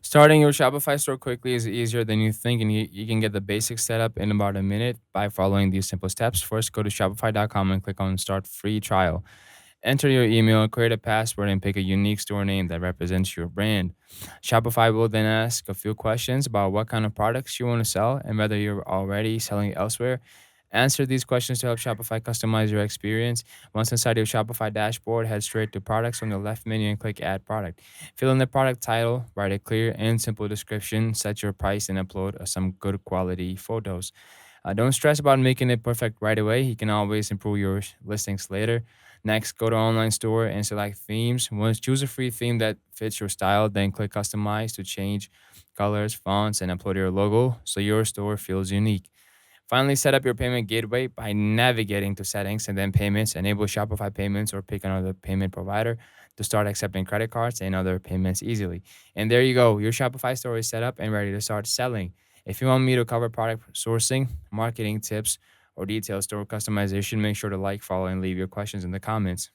Starting your Shopify store quickly is easier than you think, and you can get the basics set up in about a minute by following these simple steps. First, go to shopify.com and click on Start Free Trial. Enter your email, create a password, and pick a unique store name that represents your brand. Shopify will then ask a few questions about what kind of products you want to sell and whether you're already selling elsewhere. Answer these questions to help Shopify customize your experience. Once inside your Shopify dashboard, head straight to products on the left menu and click Add Product. Fill in the product title, write a clear and simple description, set your price, and upload some good quality photos. Don't stress about making it perfect right away. You can always improve your listings later. Next, go to online store and select themes. Once choose a free theme that fits your style, then click customize to change colors, fonts, and upload your logo so your store feels unique. Finally, set up your payment gateway by navigating to settings and then payments. Enable Shopify Payments or pick another payment provider to start accepting credit cards and other payments easily. And there you go. Your Shopify store is set up and ready to start selling. If you want me to cover product sourcing, marketing tips, or detailed store customization, make sure to like, follow, and leave your questions in the comments.